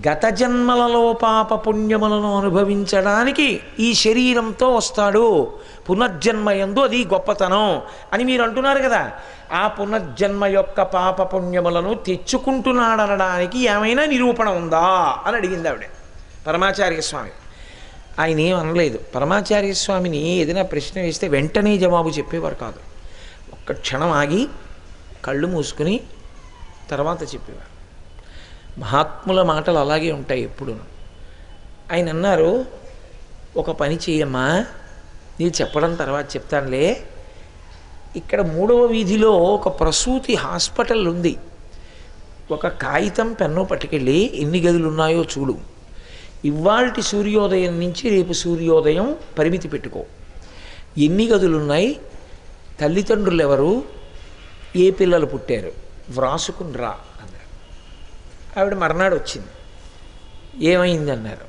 గత జన్మలలో పాప పుణ్యములను అనుభవించడానికి ఈ శరీరంతో వస్తాడు, పునర్జన్మయందు అది గొప్పతనం అని మీరు అంటున్నారు కదా. ఆ పునర్జన్మ యొక్క పాప పుణ్యములను తెచ్చుకుంటున్నాడనడానికి ఏమైనా నిరూపణ ఉందా అని అడిగింది ఆవిడ పరమాచార్య స్వామి. ఆయన ఏం అనలేదు. పరమాచార్య స్వామిని ఏదైనా ప్రశ్న వేస్తే వెంటనే జవాబు చెప్పేవారు కాదు. ఒక్క క్షణం ఆగి కళ్ళు మూసుకుని తర్వాత చెప్పేవారు. మహాత్ముల మాటలు అలాగే ఉంటాయి ఎప్పుడు. ఆయన అన్నారు, ఒక పని చేయమ్మా, నీవు చెప్పడం తర్వాత చెప్తానులే. ఇక్కడ 3వ వీధిలో ఒక ప్రసూతి హాస్పిటల్ ఉంది. ఒక కాగితం పెన్ను పట్టుకెళ్ళి ఎన్ని గదులు ఉన్నాయో చూడు. ఇవాల్టి సూర్యోదయం నుంచి రేపు సూర్యోదయం పరిమితి పెట్టుకో. ఎన్ని గదులు ఉన్నాయి, తల్లిదండ్రులు ఎవరు, ఏ పిల్లలు పుట్టారు వ్రాసుకుని రా అన్నారు. ఆవిడ మర్నాడు వచ్చింది. ఏమైంది అన్నారు.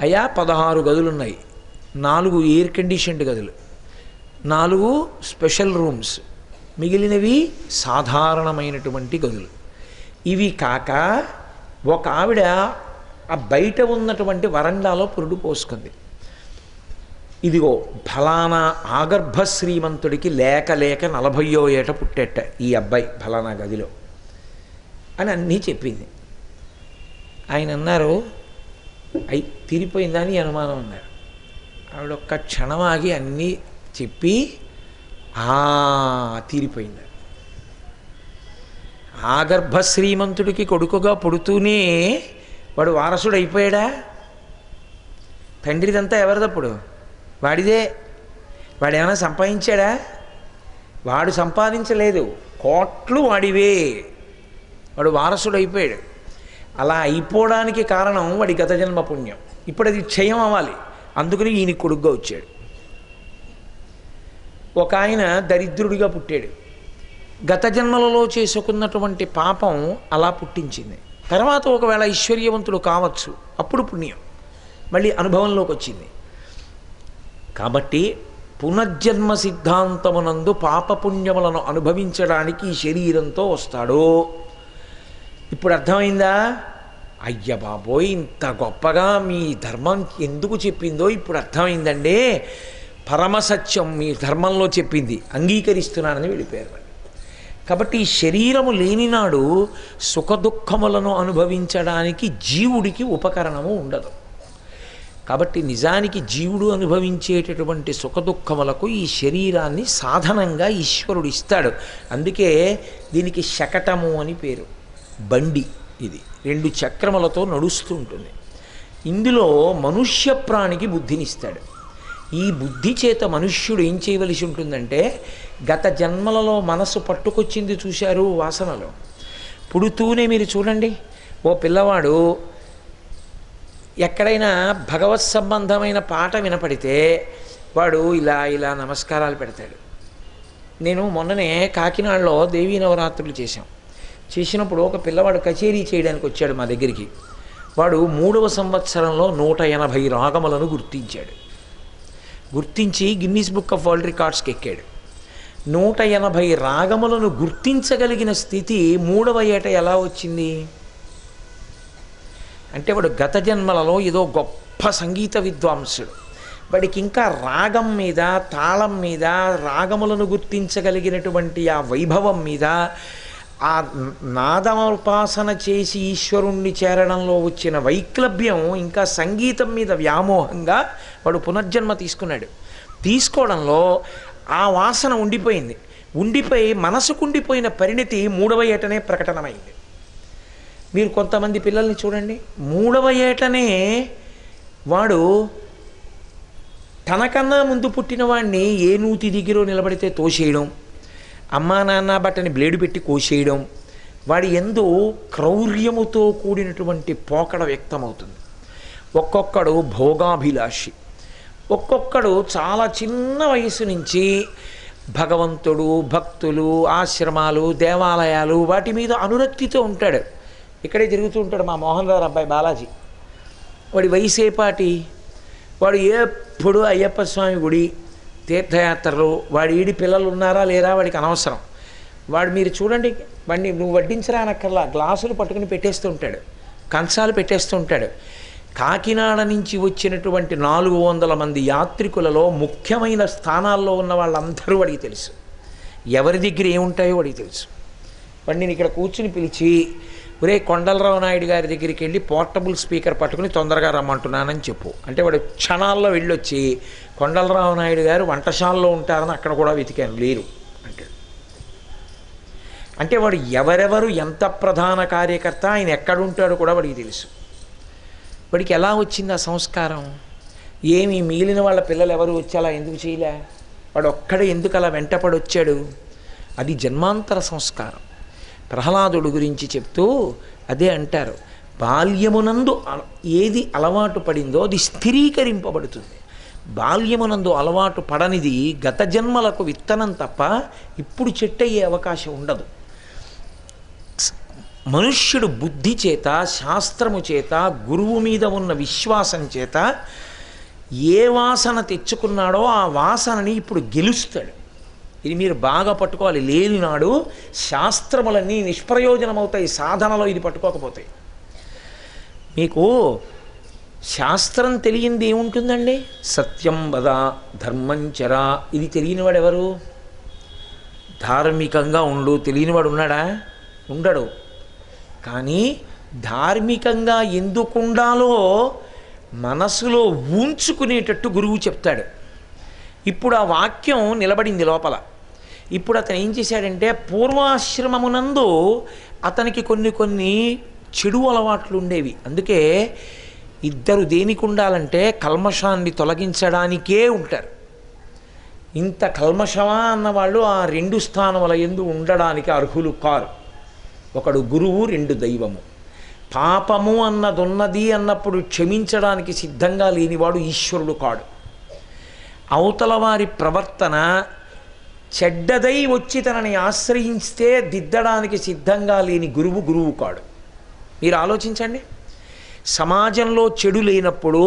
అయ్యా 16 గదులు ఉన్నాయి, 4 ఎయిర్ కండిషన్డ్ గదులు, 4 స్పెషల్ రూమ్స్, మిగిలినవి సాధారణమైనటువంటి గదులు. ఇవి కాక ఒక ఆవిడ ఆ బయట ఉన్నటువంటి వరండాలో పురుడు పోసుకుంది. ఇదిగో ఫలానా ఆగర్భ శ్రీమంతుడికి లేక లేక 40వ ఏట పుట్టేట ఈ అబ్బాయి ఫలానా గదిలో అని అన్నీ చెప్పింది. ఆయన అన్నారు, అయి తీరిపోయిందని అనుమానం అన్నారు. ఆవిడ ఒక్క క్షణం ఆగి అన్నీ చెప్పి తీరిపోయింది. ఆగర్భ శ్రీమంతుడికి కొడుకుగా పుడుతూనే వాడు వారసుడు అయిపోయాడా? తండ్రిదంతా ఎవరిదప్పుడు? వాడిదే. వాడేమైనా సంపాదించాడా? వాడు సంపాదించలేదు, కోట్లు వాడివే. వాడు వారసుడు అయిపోయాడు. అలా అయిపోవడానికి కారణం వాడి గత జన్మ పుణ్యం. ఇప్పుడు అది క్షయం అవ్వాలి, అందుకని ఈయన కొడుగ్గా వచ్చాడు. ఒక ఆయన దరిద్రుడిగా పుట్టాడు. గత జన్మలలో చేసుకున్నటువంటి పాపం అలా పుట్టించింది. తర్వాత ఒకవేళ ఐశ్వర్యవంతుడు కావచ్చు, అప్పుడు పుణ్యం మళ్ళీ అనుభవంలోకి వచ్చింది. కాబట్టి పునర్జన్మ సిద్ధాంతమునందు పాపపుణ్యములను అనుభవించడానికి ఈ శరీరంతో వస్తాడు. ఇప్పుడు అర్థమైందా? అయ్య బాబోయ్, ఇంత గొప్పగా మీ ధర్మం ఎందుకు చెప్పిందో ఇప్పుడు అర్థమైందండి. పరమసత్యం మీ ధర్మంలో చెప్పింది, అంగీకరిస్తున్నానని వెళ్ళిపోయారు. కాబట్టి ఈ శరీరము లేనినాడు సుఖదుఖములను అనుభవించడానికి జీవుడికి ఉపకరణము ఉండదు. కాబట్టి నిజానికి జీవుడు అనుభవించేటటువంటి సుఖదుఖములకు ఈ శరీరాన్ని సాధనంగా ఈశ్వరుడు ఇస్తాడు. అందుకే దీనికి శకటము అని పేరు. బండి ఇది 2 చక్రములతో నడుస్తూ ఉంటుంది. ఇందులో మనుష్య ప్రాణికి బుద్ధినిస్తాడు. ఈ బుద్ధి చేత మనుష్యుడు ఏం చేయవలసి ఉంటుందంటే, గత జన్మలలో మనసు పట్టుకొచ్చింది చూశారు వాసనలో. పుడుతూనే మీరు చూడండి, ఓ పిల్లవాడు ఎక్కడైనా భగవత్ సంబంధమైన పాట వినపడితే వాడు ఇలా ఇలా నమస్కారాలు పెడతాడు. నేను మొన్ననే కాకినాడలో దేవీ నవరాత్రులు చేసినప్పుడు ఒక పిల్లవాడు కచేరీ చేయడానికి వచ్చాడు మా దగ్గరికి. వాడు 3వ సంవత్సరంలో 180 రాగములను గుర్తించి గిన్నీస్ బుక్ ఆఫ్ వరల్డ్ రికార్డ్స్కి ఎక్కాడు. 180 రాగములను గుర్తించగలిగిన స్థితి 3వ ఏట ఎలా వచ్చింది అంటే, వాడు గత జన్మలలో ఏదో గొప్ప సంగీత విద్వాంసుడు. వాడికి ఇంకా రాగం మీద, తాళం మీద, రాగములను గుర్తించగలిగినటువంటి ఆ వైభవం మీద, ఆ నాదోపాసన చేసి ఈశ్వరుణ్ణి చేరడంలో వచ్చిన వైక్లభ్యం, ఇంకా సంగీతం మీద వ్యామోహంగా వాడు పునర్జన్మ తీసుకున్నాడు. తీసుకోవడంలో ఆ వాసన ఉండిపోయి మనసుకుండిపోయిన పరిణతి 3వ ఏటనే ప్రకటనమైంది. మీరు కొంతమంది పిల్లల్ని చూడండి, 3వ ఏటనే వాడు తనకన్నా ముందు పుట్టిన వాడిని ఏ నూతి దిగిరో నిలబడితే తోసేయడం, అమ్మా నాన్న బట్టని బ్లేడు పెట్టి కోసేయడం, వాడి యందు క్రౌర్యముతో కూడినటువంటి పోకడ వ్యక్తమవుతుంది. ఒక్కొక్కడు భోగాభిలాషి, ఒక్కొక్కడు చాలా చిన్న వయసు నుంచి భగవంతుడు, భక్తులు, ఆశ్రమాలు, దేవాలయాలు వాటి మీద అనురక్తితో ఉంటాడు. ఇక్కడే తిరుగుతూ ఉంటాడు మా మోహన్ రావు అబ్బాయి బాలాజీ. వాడి వయసేపాటి, వాడు ఎప్పుడు అయ్యప్ప స్వామి గుడి, తీర్థయాత్రలు, వాడి ఈడి పిల్లలు ఉన్నారా లేరా వాడికి అనవసరం. వాడు మీరు చూడండి, వాడిని నువ్వు వడ్డించరా అనక్కర్లా, గ్లాసులు పట్టుకుని పెట్టేస్తూ ఉంటాడు. కంచాలు పెట్టేస్తూ ఉంటాడు. కాకినాడ నుంచి వచ్చినటువంటి 400 మంది యాత్రికులలో ముఖ్యమైన స్థానాల్లో ఉన్న వాళ్ళందరూ వాడికి తెలుసు. ఎవరి దగ్గర ఏముంటాయో వాడికి తెలుసు. వాడిని నేను ఇక్కడ కూర్చుని పిలిచి, ఒరే కొండలరావు నాయుడు గారి దగ్గరికి వెళ్ళి పోర్టబుల్ స్పీకర్ పట్టుకుని తొందరగా రమ్మంటున్నానని చెప్పు అంటే వాడు క్షణాల్లో వెళ్ళొచ్చి, కొండలరావు నాయుడు గారు వంటశాలలో ఉంటారని అక్కడ కూడా వెతికాను, లేరు అంటాడు. అంటే వాడు ఎవరెవరు ఎంత ప్రధాన కార్యకర్త, ఆయన ఎక్కడుంటాడో కూడా వాడికి తెలుసు. వాడికి ఎలా వచ్చింది ఆ సంస్కారం? ఏమి మిగిలిన వాళ్ళ పిల్లలు ఎవరు వచ్చి అలా ఎందుకు చేయలే? వాడు ఒక్కడే ఎందుకు అలా వెంటపడి వచ్చాడు? అది జన్మాంతర సంస్కారం. ప్రహ్లాదుడు గురించి చెప్తూ అదే అంటారు, బాల్యమునందు ఏది అలవాటు పడిందో అది స్థిరీకరింపబడుతుంది. బాల్యమునందు అలవాటు పడనిది గత జన్మలకు విత్తనం తప్ప ఇప్పుడు చెట్టు అయ్యే అవకాశం ఉండదు. మనుష్యుడు బుద్ధి చేత, శాస్త్రము చేత, గురువు మీద ఉన్న విశ్వాసం చేత ఏ వాసన తెచ్చుకున్నాడో ఆ వాసనని ఇప్పుడు గెలుస్తాడు. ఇది మీరు బాగా పట్టుకోవాలి. లేని నాడు శాస్త్రములన్నీ నిష్ప్రయోజనమవుతాయి సాధనలో ఇది పట్టుకోకపోతాయి. మీకు శాస్త్రం తెలియంది ఏముంటుందండి? సత్యం వద, ధర్మం చర. ఇది తెలియనివాడు ఎవరు? ధార్మికంగా ఉండు తెలియనివాడు ఉన్నాడా? ఉండడు. కానీ ధార్మికంగా ఎందుకు ఉండాలో మనసులో ఊంచుకునేటట్టు గురువు చెప్తాడు. ఇప్పుడు ఆ వాక్యం నిలబడింది లోపల. ఇప్పుడు అతను ఏం చేశాడంటే, పూర్వాశ్రమమునందు అతనికి కొన్ని చెడు అలవాట్లు ఉండేవి. అందుకే ఇద్దరు దేనికి ఉండాలంటే కల్మషాన్ని తొలగించడానికే ఉంటారు. ఇంత కల్మషమా అన్నవాళ్ళు ఆ 2 స్థానముల యందు ఉండడానికి అర్హులు కారు. ఒకడు గురువు, 2 దైవము. పాపము అన్నదున్నది అన్నప్పుడు క్షమించడానికి సిద్ధంగా లేనివాడు ఈశ్వరుడు కాడు. అవతల వారి ప్రవర్తన చెడ్డదై వచ్చి తనని ఆశ్రయిస్తే దిద్దడానికి సిద్ధంగా లేని గురువు కాడు. మీరు ఆలోచించండి. సమాజంలో చెడు లేనప్పుడు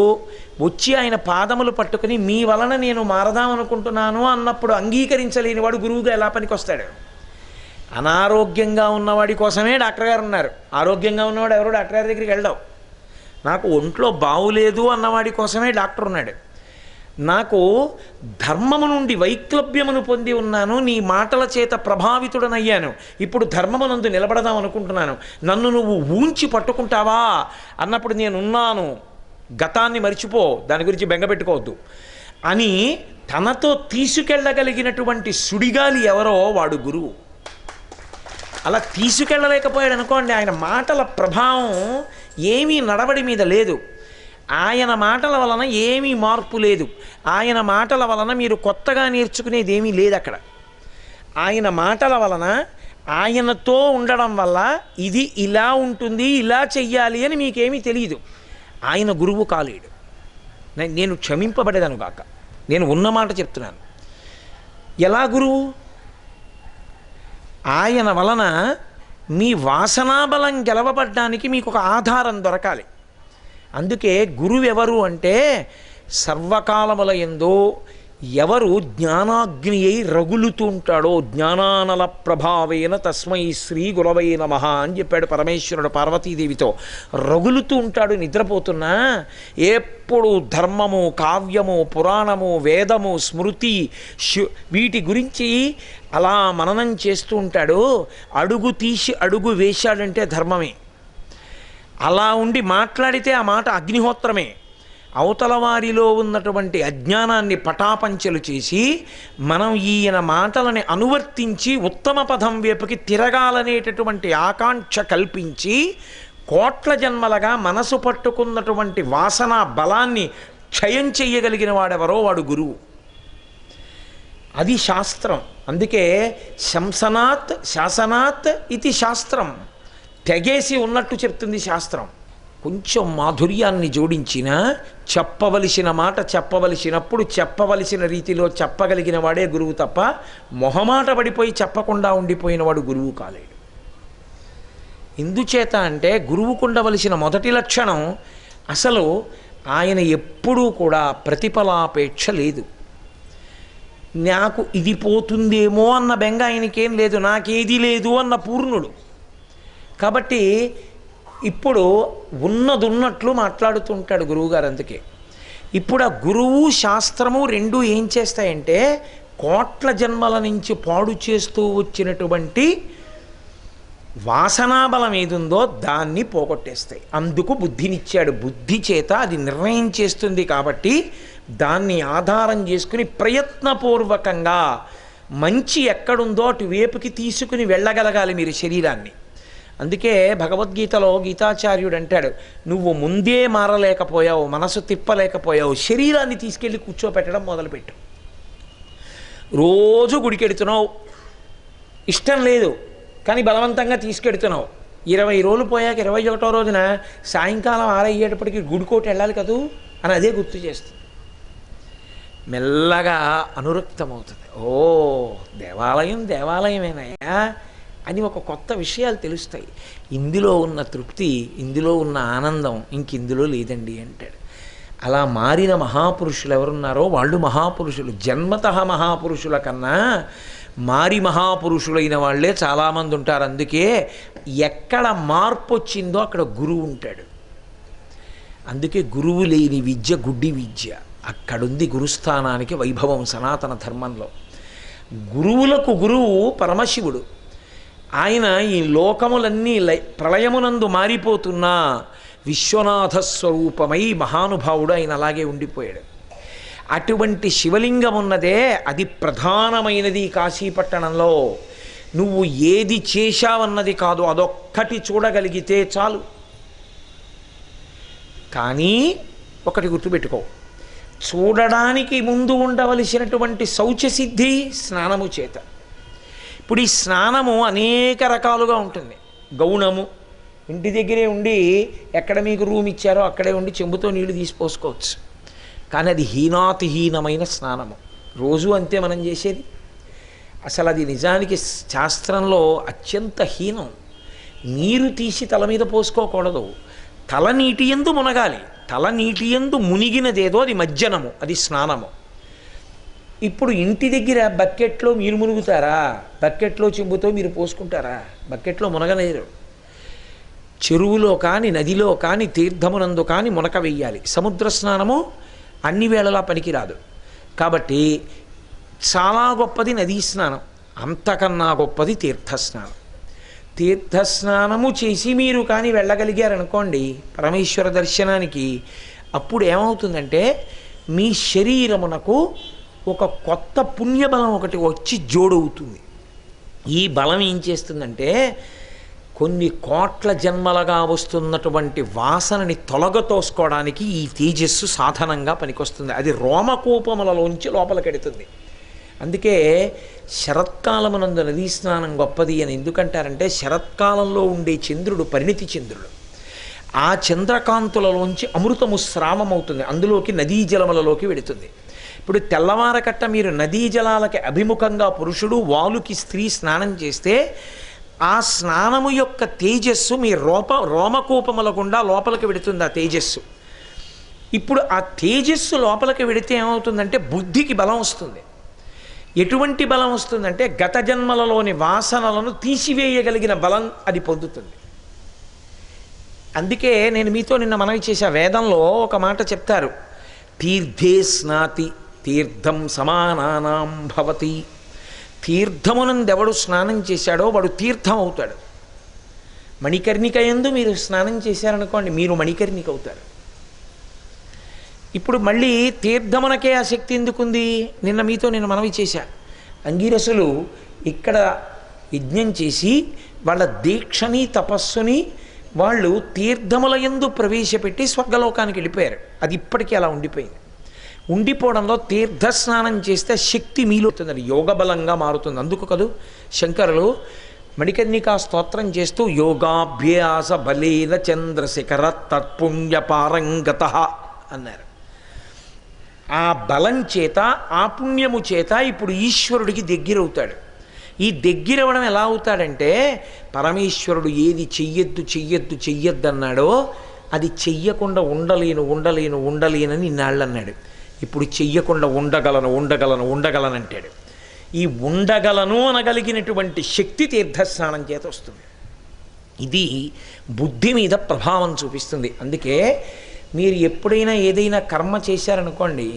వచ్చి ఆయన పాదములు పట్టుకుని మీ వలన నేను మారదామనుకుంటున్నాను అన్నప్పుడు అంగీకరించలేనివాడు గురువుగా ఎలా పనికొస్తాడు? అనారోగ్యంగా ఉన్నవాడి కోసమే డాక్టర్ గారు ఉన్నారు. ఆరోగ్యంగా ఉన్నవాడు ఎవరో డాక్టర్ గారి దగ్గరికి వెళ్ళావు. నాకు ఒంట్లో బాగులేదు అన్నవాడి కోసమే డాక్టర్ ఉన్నాడు. నాకు ధర్మము నుండి వైక్లభ్యమును పొంది ఉన్నాను, నీ మాటల చేత ప్రభావితుడనయ్యాను, ఇప్పుడు ధర్మమునందు నిలబడదాం అనుకుంటున్నాను, నన్ను నువ్వు ఊంచి పట్టుకుంటావా అన్నప్పుడు నేనున్నాను, గతాన్ని మర్చిపో, దాని గురించి బెంగపెట్టుకోవద్దు అని తనతో తీసుకెళ్ళగలిగినటువంటి సుడిగాలి ఎవరో వాడు గురువు. అలా తీసుకెళ్ళలేకపోయాడు అనుకోండి, ఆయన మాటల ప్రభావం ఏమీ నడవడి మీద లేదు. ఆయన మాటల వలన ఏమీ మార్పు లేదు. ఆయన మాటల వలన మీరు కొత్తగా నేర్చుకునేది ఏమీ లేదు అక్కడ. ఆయన మాటల వలన, ఆయనతో ఉండడం వల్ల ఇది ఇలా ఉంటుంది, ఇలా చెయ్యాలి అని మీకేమీ తెలియదు. ఆయన గురువు కాలేడు. నేను క్షమింపబడేదాను కాక, నేను ఉన్న మాట చెప్తున్నాను. ఎలా గురువు? ఆయన వలన మీ వాసనాబలం గెలవబడ్డానికి మీకు ఒక ఆధారం దొరకాలి. అందుకే గురువు ఎవరు అంటే, సర్వకాలముల యందు ఎవరు జ్ఞానాగ్ని అయి రగులుతూ ఉంటాడో, జ్ఞానానల ప్రభావేన తస్మై శ్రీ గురవై నమః అని చెప్పాడు పరమేశ్వరుడు పార్వతీదేవితో. రగులుతూ ఉంటాడు నిద్రపోతున్నా. ఎప్పుడు ధర్మము, కావ్యము, పురాణము, వేదము, స్మృతి వీటి గురించి అలా మననం చేస్తూ ఉంటాడు. అడుగు తీసి అడుగు వేశాడంటే ధర్మమే. అలా ఉండి మాట్లాడితే ఆ మాట అగ్నిహోత్రమే. అవతల వారిలో ఉన్నటువంటి అజ్ఞానాన్ని పటాపంచలు చేసి మనం ఈయన మాటలని అనువర్తించి ఉత్తమ పదం వైపుకి తిరగాలనేటటువంటి ఆకాంక్ష కల్పించి కోట్ల జన్మలుగా మనసు పట్టుకున్నటువంటి వాసన బలాన్ని క్షయం చెయ్యగలిగిన వాడెవరో వాడు గురువు. అది శాస్త్రం. అందుకే శంసనాత్ శాసనాత్ ఇది శాస్త్రం. తెగేసి ఉన్నట్టు చెప్తుంది శాస్త్రం. కొంచెం మాధుర్యాన్ని జోడించిన చెప్పవలసిన మాట చెప్పవలసినప్పుడు చెప్పవలసిన రీతిలో చెప్పగలిగిన వాడే గురువు తప్ప మొహమాట పడిపోయి చెప్పకుండా ఉండిపోయిన వాడు గురువు కాలేడు. ఎందుచేత అంటే గురువుకుండవలసిన మొదటి లక్షణం అసలు ఆయన ఎప్పుడూ కూడా ప్రతిఫలాపేక్ష లేదు. నాకు ఇది పోతుందేమో అన్న బెంగ ఆయనకేం లేదు, నాకేది లేదు అన్న పూర్ణుడు. కాబట్టి ఇప్పుడు ఉన్నదున్నట్లు మాట్లాడుతుంటాడు గురువుగారు. అందుకే ఇప్పుడు ఆ గురువు శాస్త్రము రెండు ఏం చేస్తాయంటే కోట్ల జన్మల నుంచి పాడు చేస్తూ వచ్చినటువంటి వాసనాబలం ఏదుందో దాన్ని పోగొట్టేస్తాయి. అందుకు బుద్ధినిచ్చాడు. బుద్ధి చేత అది నిర్ణయం చేస్తుంది కాబట్టి దాన్ని ఆధారం చేసుకుని ప్రయత్నపూర్వకంగా మంచి ఎక్కడుందో అటువైపుకి తీసుకుని వెళ్ళగలగాలి మీరు శరీరాన్ని. అందుకే భగవద్గీతలో గీతాచార్యుడు అంటాడు, నువ్వు ముందే మారలేకపోయావు, మనసు తిప్పలేకపోయావు, శరీరాన్ని తీసుకెళ్ళి కూర్చోపెట్టడం మొదలుపెట్టు. రోజు గుడికెడుతున్నావు, ఇష్టం లేదు కానీ బలవంతంగా తీసుకెడుతున్నావు. 20 రోజులు పోయాక 21వ రోజున సాయంకాలం 6 అయ్యేటప్పటికి గుడికోటి వెళ్ళాలి కదూ అని అదే గుర్తు చేస్తుంది. మెల్లగా అనురక్తమవుతుంది. ఓ దేవాలయం దేవాలయమేనాయా అని ఒక కొత్త విషయాలు తెలుస్తాయి. ఇందులో ఉన్న తృప్తి, ఇందులో ఉన్న ఆనందం ఇంకిందులో లేదండి అంటాడు. అలా మారిన మహాపురుషులు ఎవరున్నారో వాళ్ళు మహాపురుషులు. జన్మతః మహాపురుషుల కన్నా మారి మహాపురుషులైన వాళ్ళే చాలామంది ఉంటారు. అందుకే ఎక్కడ మార్పు వచ్చిందో అక్కడ గురువు ఉంటాడు. అందుకే గురువు లేని విద్య గుడ్డి విద్య. అక్కడుంది గురుస్థానానికి వైభవం సనాతన ధర్మంలో. గురువులకు గురువు పరమశివుడు. ఆయన ఈ లోకములన్నీ ప్రళయమునందు మారిపోతున్నా విశ్వనాథ స్వరూపమై మహానుభావుడు ఆయన అలాగే ఉండిపోయాడు. అటువంటి శివలింగం ఉన్నదే అది ప్రధానమైనది కాశీపట్టణంలో. నువ్వు ఏది చేశావన్నది కాదు, అదొక్కటి చూడగలిగితే చాలు. కానీ ఒకటి గుర్తుపెట్టుకో, చూడడానికి ముందు ఉండవలసినటువంటి శౌచసిద్ధి స్నానము చేత. ఇప్పుడు ఈ స్నానము అనేక రకాలుగా ఉంటుంది. గౌణము, ఇంటి దగ్గరే ఉండి ఎక్కడ మీకు రూమ్ ఇచ్చారో అక్కడే ఉండి చెంబుతో నీళ్లు తీసిపోసుకోవచ్చు. కానీ అది హీనాతిహీనమైన స్నానము. రోజు అంతే మనం చేసేది. అసలు అది నిజానికి శాస్త్రంలో అత్యంత హీనం. నీరు తీసి తల మీద పోసుకోకూడదు, తల నీటి యందు మునగాలి. తల నీటి యందు మునిగినదేదో అది మజ్జనము, అది స్నానము. ఇప్పుడు ఇంటి దగ్గర బకెట్లో మీరు మునుగుతారా? బకెట్లో చెంబుతో మీరు పోసుకుంటారా? బకెట్లో మునగలేరు. చెరువులో కానీ నదిలో కానీ తీర్థమునందు కానీ మునక వెయ్యాలి. సముద్ర స్నానము అన్ని వేళలా పనికిరాదు. కాబట్టి చాలా గొప్పది నదీ స్నానం, అంతకన్నా గొప్పది తీర్థస్నానం. తీర్థస్నానము చేసి మీరు కానీ వెళ్ళగలిగారనుకోండి పరమేశ్వర దర్శనానికి, అప్పుడు ఏమవుతుందంటే మీ శరీరమునకు ఒక కొత్త పుణ్యబలం ఒకటి వచ్చి జోడవుతుంది. ఈ బలం ఏం చేస్తుందంటే కొన్ని కోట్ల జన్మలుగా వస్తున్నటువంటి వాసనని తొలగతోసుకోవడానికి ఈ తేజస్సు సాధనంగా పనికొస్తుంది. అది రోమకూపములలోంచి లోపలికెడుతుంది. అందుకే శరత్కాలమునందు నదీ స్నానం గొప్పది అని ఎందుకంటారంటే శరత్కాలంలో ఉండే చంద్రుడు పరిణితి చంద్రుడు. ఆ చంద్రకాంతులలోంచి అమృతము స్రావమవుతుంది, అందులోకి నదీ జలములలోకి వెడుతుంది. ఇప్పుడు తెల్లవారకట్ట మీరు నదీ జలాలకి అభిముఖంగా పురుషుడు, వాలుకి స్త్రీ స్నానం చేస్తే ఆ స్నానము యొక్క తేజస్సు మీ రోమకూపముల గుండా లోపలికి వెడుతుంది. ఆ తేజస్సు ఇప్పుడు ఆ తేజస్సు లోపలికి వెడితే ఏమవుతుందంటే బుద్ధికి బలం వస్తుంది. ఎటువంటి బలం వస్తుందంటే గత జన్మలలోని వాసనలను తీసివేయగలిగిన బలం అది పొందుతుంది. అందుకే నేను మీతో నిన్న మనవి చేశా, వేదంలో ఒక మాట చెప్తారు, తీర్థే స్నాతి తీర్థం సమానానాం భవతి. తీర్థమునందెవడు స్నానం చేశాడో వాడు తీర్థం అవుతాడు. మణికర్ణిక యందు మీరు స్నానం చేశారనుకోండి మీరు మణికర్ణిక అవుతారు. ఇప్పుడు మళ్ళీ తీర్థమునకే ఆ శక్తి ఎందుకుంది? నిన్న మీతో నేను మనవి చేశా, అంగీరసులు ఇక్కడ యజ్ఞం చేసి వాళ్ళ దీక్షని తపస్సుని వాళ్ళు తీర్థముల యందు ప్రవేశపెట్టి స్వర్గలోకానికి వెళ్ళిపోయారు. అది ఇప్పటికీ అలా ఉండిపోయింది. ఉండిపోవడంలో తీర్థస్నానం చేస్తే శక్తి మీలో అవుతుంది, యోగబలంగా మారుతుంది. అందుకు కదూ శంకరులు మణికర్ణికా స్తోత్రం చేస్తూ యోగాభ్యాస బలేన చంద్రశిఖర తత్పుణ్య పారంగత అన్నారు. ఆ బలం చేత ఆ పుణ్యము చేత ఇప్పుడు ఈశ్వరుడికి దగ్గరవుతాడు. ఈ దగ్గరవడం ఎలా అవుతాడంటే పరమేశ్వరుడు ఏది చెయ్యొద్దు చెయ్యొద్దు చెయ్యొద్దన్నాడో అది చెయ్యకుండా ఉండలేనని ఇన్నాళ్ళు అన్నాడు. ఇప్పుడు చెయ్యకుండా ఉండగలను అంటాడు. ఈ ఉండగలను అనగలిగినటువంటి శక్తి తీర్థస్నానం చేత వస్తుంది. ఇది బుద్ధి మీద ప్రభావం చూపిస్తుంది. అందుకే మీరు ఎప్పుడైనా ఏదైనా కర్మ చేశారనుకోండి,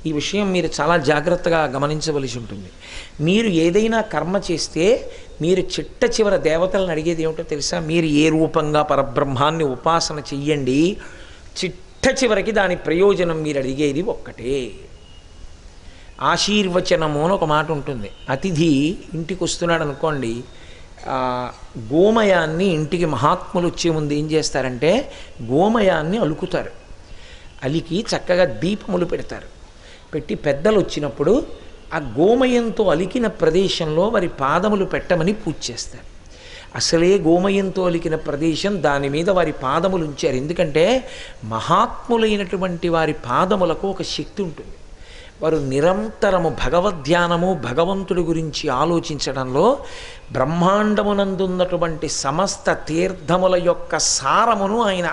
ఈ విషయం మీరు చాలా జాగ్రత్తగా గమనించవలసి ఉంటుంది. మీరు ఏదైనా కర్మ చేస్తే మీరు చిట్ట చివర దేవతలను అడిగేది ఏమిటో తెలుసా? మీరు ఏ రూపంగా పరబ్రహ్మాన్ని ఉపాసన చెయ్యండి, చిట్ట చివరికి దాని ప్రయోజనం మీరు అడిగేది ఒక్కటే. ఆశీర్వచనము అని ఒక మాట ఉంటుంది. అతిథి ఇంటికి వస్తున్నాడు అనుకోండి, గోమయాన్ని ఇంటికి మహాత్ములు వచ్చే ముందు ఏం చేస్తారంటే గోమయాన్ని అలుకుతారు. అలికి చక్కగా దీపములు పెడతారు. పెట్టి పెద్దలు వచ్చినప్పుడు ఆ గోమయంతో అలికిన ప్రదేశంలో వారి పాదములు పెట్టమని పూజ చేస్తారు. అసలే గోమయంతో అలికిన ప్రదేశం, దాని మీద వారి పాదములు ఉంచారు. ఎందుకంటే మహాత్ములైనటువంటి వారి పాదములకు ఒక శక్తి ఉంటుంది. వారు నిరంతరము భగవద్ధ్యానము, భగవంతుడి గురించి ఆలోచించడంలో బ్రహ్మాండమునందున్నటువంటి సమస్త తీర్థముల యొక్క సారమును ఆయన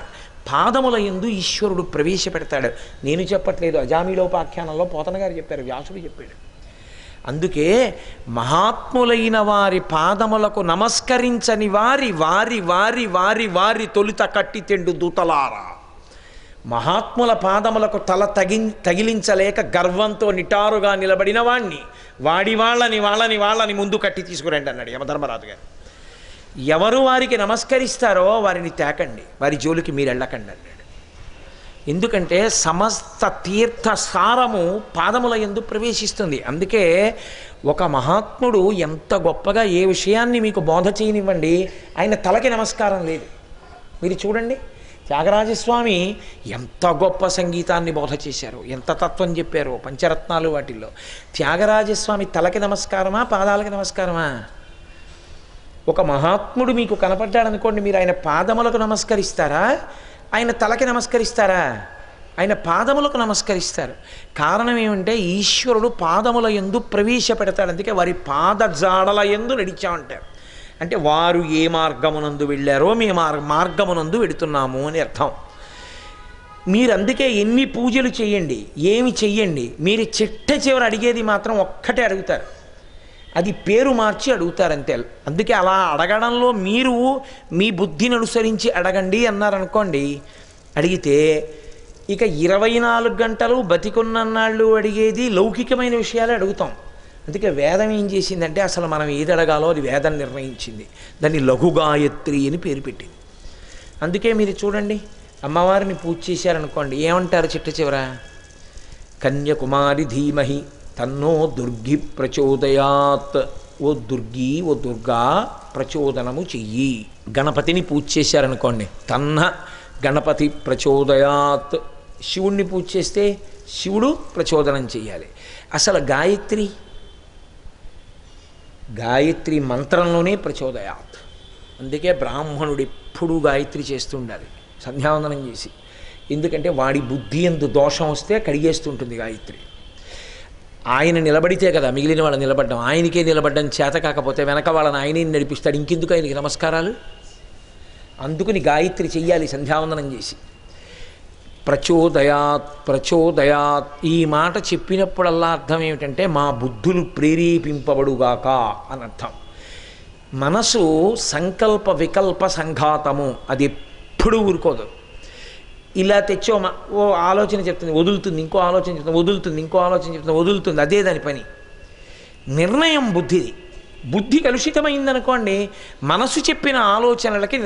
పాదముల యందు ఈశ్వరుడు ప్రవేశపెడతాడు. నేను చెప్పట్లేదు, అజామిలోపాఖ్యానంలో పోతన గారు చెప్పారు, వ్యాసుడు చెప్పాడు. అందుకే మహాత్ములైన వారి పాదములకు నమస్కరించని వారి వారి వారి వారి వారి తొలుత కట్టి తెండు దూతలారా. మహాత్ముల పాదములకు తల తగిలించలేక గర్వంతో నిటారుగా నిలబడిన వాణ్ణి వాళ్ళని ముందు కట్టి తీసుకురండి అన్నాడు యమధర్మరాజు గారు. ఎవరు వారికి నమస్కరిస్తారో వారిని తేకండి, వారి జోలికి మీరు వెళ్ళకండి అన్నాడు. ఎందుకంటే సమస్త తీర్థ సారము పాదముల యందు ప్రవేశిస్తుంది. అందుకే ఒక మహాత్ముడు ఎంత గొప్పగా ఏ విషయాన్ని మీకు బోధ చేయనివ్వండి, ఆయన తలకి నమస్కారం లేదు. మీరు చూడండి, త్యాగరాజస్వామి ఎంత గొప్ప సంగీతాన్ని బోధ చేశారో, ఎంత తత్వం చెప్పారో పంచరత్నాలు వాటిల్లో. త్యాగరాజస్వామి తలకి నమస్కారమా, పాదాలకి నమస్కారమా? ఒక మహాత్ముడు మీకు కనపడ్డాడనుకోండి, మీరు ఆయన పాదములకు నమస్కరిస్తారా, ఆయన తలకి నమస్కరిస్తారా? ఆయన పాదములకు నమస్కరిస్తారు. కారణం ఏమంటే ఈశ్వరుడు పాదముల యందు ప్రవేశపెడతాడు. అందుకే వారి పాదజాడల యందు నడిచామంటారు. అంటే వారు ఏ మార్గమునందు వెళ్ళారో మేము మార్గమునందు వెడుతున్నాము అని అర్థం. మీరు అందుకే ఎన్ని పూజలు చేయండి, ఏమి చెయ్యండి, మీరు చిట్ట చివరి అడిగేది మాత్రం ఒక్కటే అడుగుతారు. అది పేరు మార్చి అడుగుతారంతే. అందుకే అలా అడగడంలో మీరు మీ బుద్ధిని అనుసరించి అడగండి అన్నారనుకోండి, అడిగితే ఇక 24 గంటలు బతికున్నన్నాళ్ళు అడిగేది లౌకికమైన విషయాలే అడుగుతాం. అందుకే వేదం ఏం చేసిందంటే అసలు మనం ఏది అడగాలో అది వేదం నిర్ణయించింది. దాన్ని లఘుగాయత్రి అని పేరు పెట్టింది. అందుకే మీరు చూడండి, అమ్మవారిని పూజ చేశారనుకోండి, ఏమంటారు చిట్ట చివర? కన్యకుమారి ధీమహి తన్నో దుర్గి ప్రచోదయాత్. ఓ దుర్గి, ఓ దుర్గా ప్రచోదనము చెయ్యి. గణపతిని పూజ చేశారనుకోండి, తన్న గణపతి ప్రచోదయాత్. శివుణ్ణి పూజ చేస్తే శివుడు ప్రచోదనం చెయ్యాలి. అసలు గాయత్రి మంత్రంలోనే ప్రచోదయాత్. అందుకే బ్రాహ్మణుడు ఎప్పుడూ గాయత్రి చేస్తుండాలి సంధ్యావందనం చేసి. ఎందుకంటే వాడి బుద్ధి ఎందు దోషం వస్తే కడిగేస్తుంటుంది గాయత్రి. ఆయన నిలబడితే కదా మిగిలిన వాళ్ళు నిలబడ్డం. ఆయనకే నిలబడ్డం చేత కాకపోతే వెనక వాళ్ళని ఆయనే నడిపిస్తాడు. ఇంకెందుకు ఆయనకి నమస్కారాలు? అందుకుని గాయత్రి చెయ్యాలి సంధ్యావందనం చేసి. ప్రచోదయాత్ ఈ మాట చెప్పినప్పుడల్లా అర్థం ఏమిటంటే మా బుద్ధులు ప్రేరేపింపబడుగాక అని అర్థం. మనసు సంకల్ప వికల్ప సంఘాతము, అది ఎప్పుడూ ఊరుకోదు. ఇలా తెచ్చో ఓ ఆలోచన చెప్తుంది, వదులుతుంది, ఇంకో ఆలోచన చెప్తుంది, వదులుతుంది, ఇంకో ఆలోచన చెప్తుంది, వదులుతుంది. అదే దాని పని. నిర్ణయం బుద్ధిది. బుద్ధి కలుషితమైందనుకోండి, మనసు చెప్పిన ఆలోచనలకి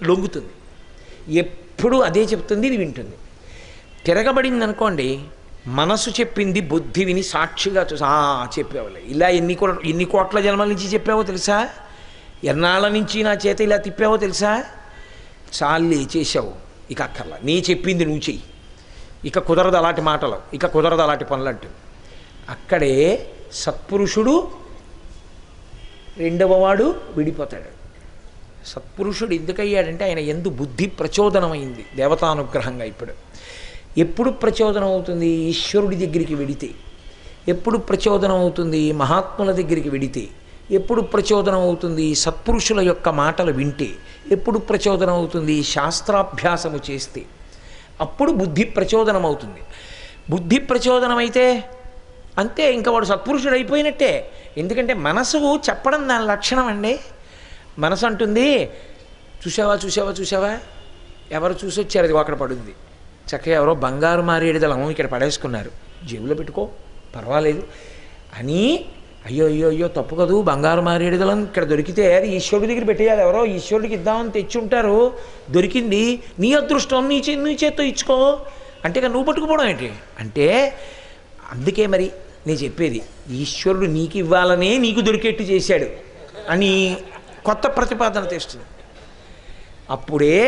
లొంగుతుంది. ఎప్పుడూ అదే చెప్తుంది, ఇది వింటుంది. తిరగబడింది అనుకోండి, మనసు చెప్పింది బుద్ధి విని సాక్షిగా చెప్పేవాళ్ళే. ఇలా ఎన్ని కోట్ల జన్మల నుంచి చెప్పావో తెలుసా? ఎన్నాళ్ళ నుంచి నా చేత ఇలా తిప్పావో తెలుసా? చాలే చేసావు, ఇక అక్కర్లా, నీ చెప్పింది నువ్వు చెయ్యి, ఇక కుదరదు అలాంటి మాటలు, ఇక కుదరదు అలాంటి పనులు అంటూ. అక్కడే సత్పురుషుడు రెండవవాడు విడిపోతాడు. సత్పురుషుడు ఎందుకయ్యాడంటే ఆయన ఎందు బుద్ధి ప్రచోదనమైంది దేవతానుగ్రహంగా. ఎప్పుడు ప్రచోదనం అవుతుంది? ఈశ్వరుడి దగ్గరికి వెడితే. ఎప్పుడు ప్రచోదనం అవుతుంది? మహాత్ముల దగ్గరికి వెడితే. ఎప్పుడు ప్రచోదనం అవుతుంది? సత్పురుషుల యొక్క మాటలు వింటే. ఎప్పుడు ప్రచోదనం అవుతుంది? శాస్త్రాభ్యాసము చేస్తే. అప్పుడు బుద్ధి ప్రచోదనం అవుతుంది. బుద్ధి ప్రచోదనం అయితే అంతే, ఇంకా వాడు సత్పురుషుడు అయిపోయినట్టే. ఎందుకంటే మనసు చెప్పడం దాని లక్షణం అండి. మనసు అంటుంది చూసావా చూసావా చూసావా, ఎవరు చూసి వచ్చారు, అది అక్కడ పడుంది. చక్కగా ఎవరో బంగారు మారేడుదలం ఇక్కడ పడేసుకున్నారు, జేబులో పెట్టుకో పర్వాలేదు అని. అయ్యో అయ్యో అయ్యో తప్పు కదూ, బంగారు మారేడుదలం ఇక్కడ దొరికితే అది ఈశ్వరుడి దగ్గర పెట్టేయాలి, ఎవరో ఈశ్వరుడికి ఇద్దామని తెచ్చి ఉంటారు, దొరికింది నీ అదృష్టం, నీ చేత్తో ఇచ్చుకో అంటే నువ్వు పట్టుకుపోవడం ఏంటి అంటే. అందుకే మరి నేను చెప్పేది, ఈశ్వరుడు నీకు ఇవ్వాలనే నీకు దొరికేట్టు చేశాడు అని కొత్త ప్రతిపాదన తెస్తుంది. అప్పుడే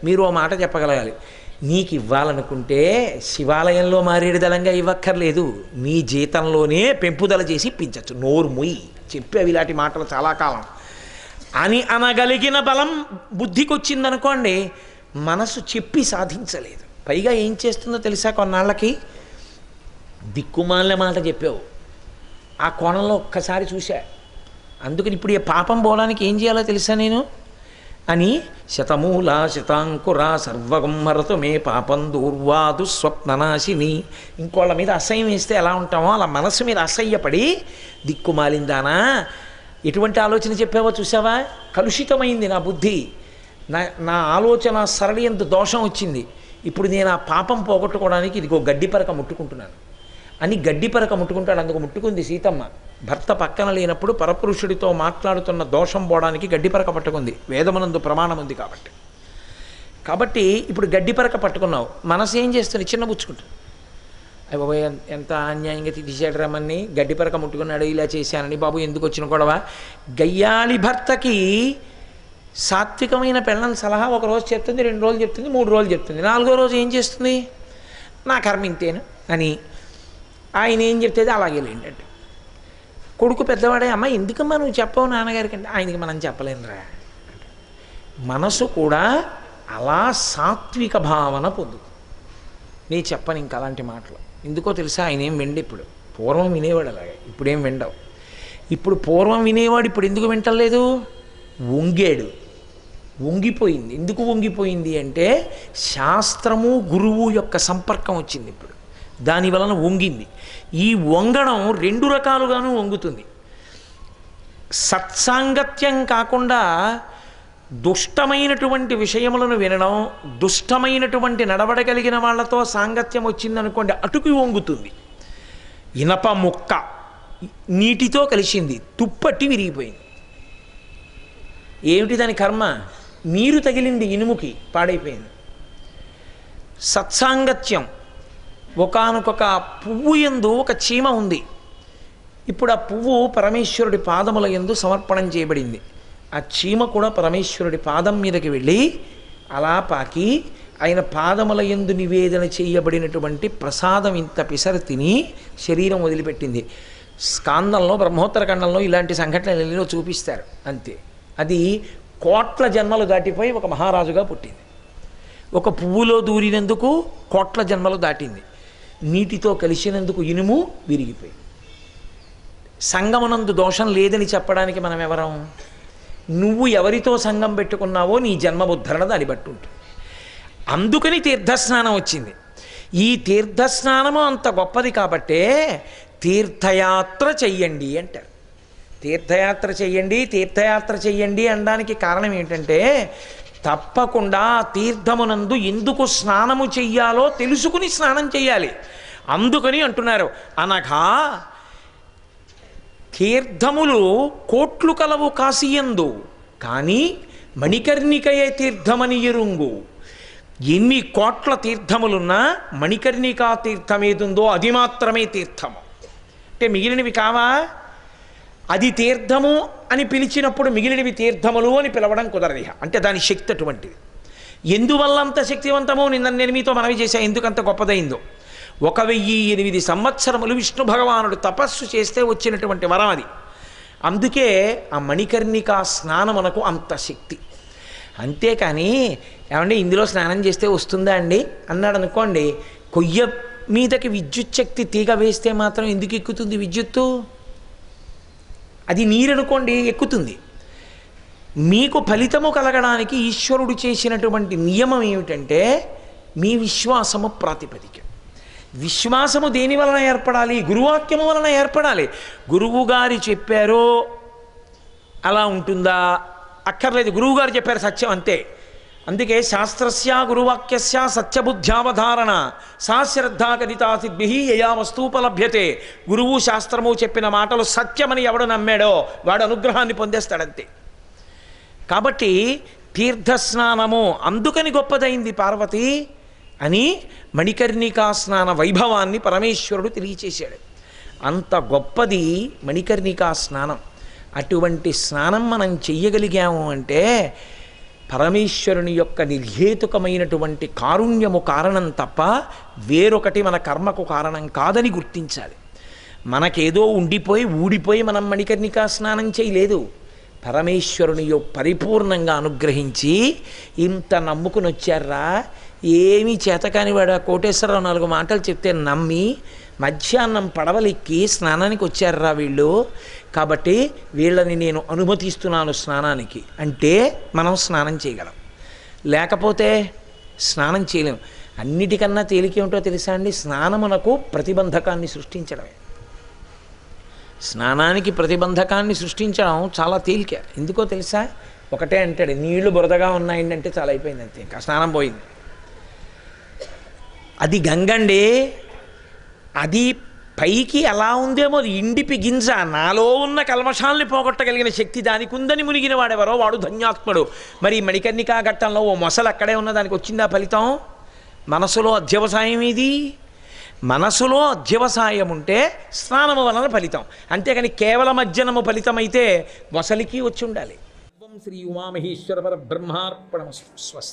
మీరు ఓ మాట చెప్పగలగాలి, నీకు ఇవ్వాలనుకుంటే శివాలయంలో మారేడుదలంగా ఇవ్వక్కర్లేదు, నీ జీతంలోనే పెంపుదల చేసి ఇప్పించచ్చు. నోరు మొయ్యి చెప్పేవి ఇలాంటి మాటలు చాలా కాలం అని అనగలిగిన బలం బుద్ధికి వచ్చిందనుకోండి, మనసు చెప్పి సాధించలేదు. పైగా ఏం చేస్తుందో తెలుసా, కొన్నాళ్ళకి దిక్కుమాలిన మాట చెప్పావు, ఆ కోణంలో ఒక్కసారి చూశా, అందుకని ఇప్పుడు ఈ పాపం పోవడానికి ఏం చేయాలో తెలుసా నేను అని. శతమూల శతాంకుర సర్వగంహరతు మే పాపం దూర్వాదు స్వప్ననాశిని. ఇంకోళ్ళ మీద అసహ్యం వేస్తే ఎలా ఉంటామో అలా మనసు మీద అసహ్యపడి, దిక్కుమాలిందానా ఎటువంటి ఆలోచన చెప్పావో చూసావా, కలుషితమైంది నా బుద్ధి, నా ఆలోచన సరళి ఎంత దోషం వచ్చింది, ఇప్పుడు నేను ఆ పాపం పోగొట్టుకోవడానికి ఇదిగో గడ్డిపరక ముట్టుకుంటున్నాను అని గడ్డిపరక ముట్టుకుంటాడు. అందుకు ముట్టుకుంది సీతమ్మ. భర్త పక్కన లేనప్పుడు పరపురుషుడితో మాట్లాడుతున్న దోషం పోవడానికి గడ్డిపరక పట్టుకుంది, వేదమునందు ప్రమాణం ఉంది కాబట్టి. కాబట్టి ఇప్పుడు గడ్డిపరక పట్టుకున్నావు, మనసు ఏం చేస్తుంది, చిన్న పుచ్చుకుంటుంది. అయ్య బాబు ఎంత అన్యాయంగా తీసాడు రమ్మని, గడ్డిపరక ముట్టుకున్నాడు, ఇలా చేశానని, బాబు ఎందుకు వచ్చిన గొడవ. గయ్యాళి భర్తకి సాత్వికమైన పెళ్ళని సలహా ఒకరోజు చెప్తుంది, 2 రోజులు చెప్తుంది, 3 రోజులు చెప్తుంది, 4వ రోజు ఏం చేస్తుంది, నా కర్మ ఇంతేను అని ఆయన ఏం చెప్తే అలాగే లేండి అంటే. కొడుకు పెద్దవాడే, అమ్మ ఎందుకమ్మా నువ్వు చెప్పవు నాన్నగారికి అంటే, ఆయనకి మనం చెప్పలేనురా. మనసు కూడా అలా సాత్విక భావన పొందుతుంది. నేను చెప్పను ఇంకా అలాంటి మాటలు, ఎందుకో తెలుసా, ఆయన ఏం విండు ఇప్పుడు, పూర్వం వినేవాడు అలాగే, ఇప్పుడేం విండవు. ఇప్పుడు పూర్వం వినేవాడు, ఇప్పుడు ఎందుకు వింటలేదు, వంగాడు, వంగిపోయింది. ఎందుకు వంగిపోయింది అంటే శాస్త్రము గురువు యొక్క సంపర్కం వచ్చింది ఇప్పుడు, దాని వలన వంగింది. ఈ వంగడం 2 రకాలుగాను వంగుతుంది. సత్సాంగత్యం కాకుండా దుష్టమైనటువంటి విషయములను వినడం, దుష్టమైనటువంటి నడవడగలిగిన వాళ్ళతో సాంగత్యం వచ్చిందనుకోండి, అటుకు వంగుతుంది. ఇనప ముక్క నీటితో కలిసింది, తుప్పట్టి విరిగిపోయింది. ఏమిటి దాని కర్మ, నీరు తగిలింది ఇనుముకి, పాడైపోయింది. సత్సాంగత్యం, ఒకానొక పువ్వు యందు ఒక చీమ ఉంది, ఇప్పుడు ఆ పువ్వు పరమేశ్వరుడి పాదముల యందు సమర్పణం చేయబడింది. ఆ చీమ కూడా పరమేశ్వరుడి పాదం మీదకి వెళ్ళి అలా పాకి ఆయన పాదముల యందు నివేదన చేయబడినటువంటి ప్రసాదం ఇంత పిసర తిని శరీరం వదిలిపెట్టింది. స్కాందంలో బ్రహ్మోత్తరఖండంలో ఇలాంటి సంఘటనలు చూపిస్తారు అంతే. అది కోట్ల జన్మలు దాటిపోయి ఒక మహారాజుగా పుట్టింది. ఒక పువ్వులో దూరినందుకు కోట్ల జన్మలు దాటింది, నీటితో కలిసినందుకు ఇనుము విరిగిపోయింది. సంగమనందు దోషం లేదని చెప్పడానికి మనం ఎవరం, నువ్వు ఎవరితో సంగం పెట్టుకున్నావో నీ జన్మముద్ధరణ దాన్ని బట్టి ఉంటుంది. అందుకని తీర్థస్నానం వచ్చింది. ఈ తీర్థస్నానము అంత గొప్పది కాబట్టే తీర్థయాత్ర చెయ్యండి అంటారు. తీర్థయాత్ర చెయ్యండి, తీర్థయాత్ర చెయ్యండి అనడానికి కారణం ఏంటంటే, తప్పకుండా తీర్థమునందు ఎందుకు స్నానము చెయ్యాలో తెలుసుకుని స్నానం చెయ్యాలి. అందుకని అంటున్నారు, అనగా తీర్థములు కోట్లు కలవు కాశీయందు, కానీ మణికర్ణికయే తీర్థమని ఎరుంగు. ఎన్ని కోట్ల తీర్థములున్నా మణికర్ణికా తీర్థమేదుందో అది మాత్రమే తీర్థము. అంటే మిగిలినవి కావా, అది తీర్థము అని పిలిచినప్పుడు మిగిలినవి తీర్థములు అని పిలవడం కుదరదు. అంటే దాని శక్తి అటువంటిది. ఎందువల్ల అంత శక్తివంతమో నేను మీతో మనవి చేశాను, ఎందుకంత గొప్పదైందో. 1008 సంవత్సరములు విష్ణు భగవానుడు తపస్సు చేస్తే వచ్చినటువంటి వరం అది. అందుకే ఆ మణికర్ణికా స్నానమునకు అంత శక్తి. అంతేకాని ఏమంటే ఇందులో స్నానం చేస్తే వస్తుందా అండి అన్నాడు అనుకోండి, కొయ్య మీదకి విద్యుత్ శక్తి తీగ వేస్తే మాత్రం ఎందుకు ఎక్కుతుంది విద్యుత్తు? అది నీరనుకోండి ఎక్కుతుంది. మీకు ఫలితము కలగడానికి ఈశ్వరుడు చేసినటువంటి నియమం ఏమిటంటే మీ విశ్వాసము ప్రాతిపదిక. విశ్వాసము దేని వలన ఏర్పడాలి? గురువాక్యము వలన ఏర్పడాలి. గురువుగారు చెప్పారో అలా ఉంటుందా అక్కర్లేదు, గురువుగారు చెప్పారు సత్యం అంతే. అందుకే శాస్త్రస్య గురువాక్యస్య సత్యబుద్ధ్యావధారణ సా శ్రద్ధా కదితా సిద్భి యయా వస్తూపలభ్యతే. గురువు శాస్త్రము చెప్పిన మాటలు సత్యమని ఎవడు నమ్మాడో వాడు అనుగ్రహాన్ని పొందేస్తాడంతే. కాబట్టి తీర్థస్నానము అందుకని గొప్పదైంది పార్వతి అని మణికర్ణికా స్నాన వైభవాన్ని పరమేశ్వరుడు తెలియచేశాడు. అంత గొప్పది మణికర్ణికా స్నానం. అటువంటి స్నానం మనం చెయ్యగలిగాము అంటే పరమేశ్వరుని యొక్క నిర్హేతుకమైనటువంటి కారుణ్యము కారణం తప్ప వేరొకటి మన కర్మకు కారణం కాదని గుర్తించాలి. మనకేదో ఉండిపోయి ఊడిపోయి మనం మణికర్ణికా స్నానం చేయలేదు. పరమేశ్వరుని పరిపూర్ణంగా అనుగ్రహించి ఇంత నమ్ముకుని వచ్చారా, ఏమీ చేతకాని వాడు కోటేశ్వరరావు 4 మాటలు చెప్తే నమ్మి మధ్యాహ్నం పడవలెక్కి స్నానానికి వచ్చారా వీళ్ళు, కాబట్టి వీళ్ళని నేను అనుమతిస్తున్నాను స్నానానికి అంటే మనం స్నానం చేయగలం, లేకపోతే స్నానం చేయలేం. అన్నిటికన్నా తేలికేమిటో తెలుసా అండి? స్నానమునకు ప్రతిబంధకాన్ని సృష్టించడమే. స్నానానికి ప్రతిబంధకాన్ని సృష్టించడం చాలా తేలిక. ఎందుకో తెలుసా? ఒకటే అంటాడు, నీళ్లు బురదగా ఉన్నాయండి అంటే చాలా అయిపోయింది, అంతే, ఇంకా స్నానం పోయింది. అది గంగండి, అది పైకి ఎలా ఉందేమో ఇండిపి గింజ, నాలో ఉన్న కల్మషాల్ని పోగొట్టగలిగిన శక్తి దానికి ఉందని మునిగిన వాడెవరో వాడు ధన్యాత్ముడు. మరి మణికర్ణికా ఘట్టంలో ఓ మొసలు అక్కడే ఉన్న దానికి వచ్చిందా ఫలితం? మనసులో అధ్యవసాయం ఇది. మనసులో అధ్యవసాయం ఉంటే స్నానము వలన ఫలితం, అంతేకాని కేవలం అజ్జనము ఫలితమైతే మొసలికి వచ్చి ఉండాలి. శ్రీ ఉమామహేశ్వర పరబ్రహ్మార్పణమస్తు. స్వస్తి.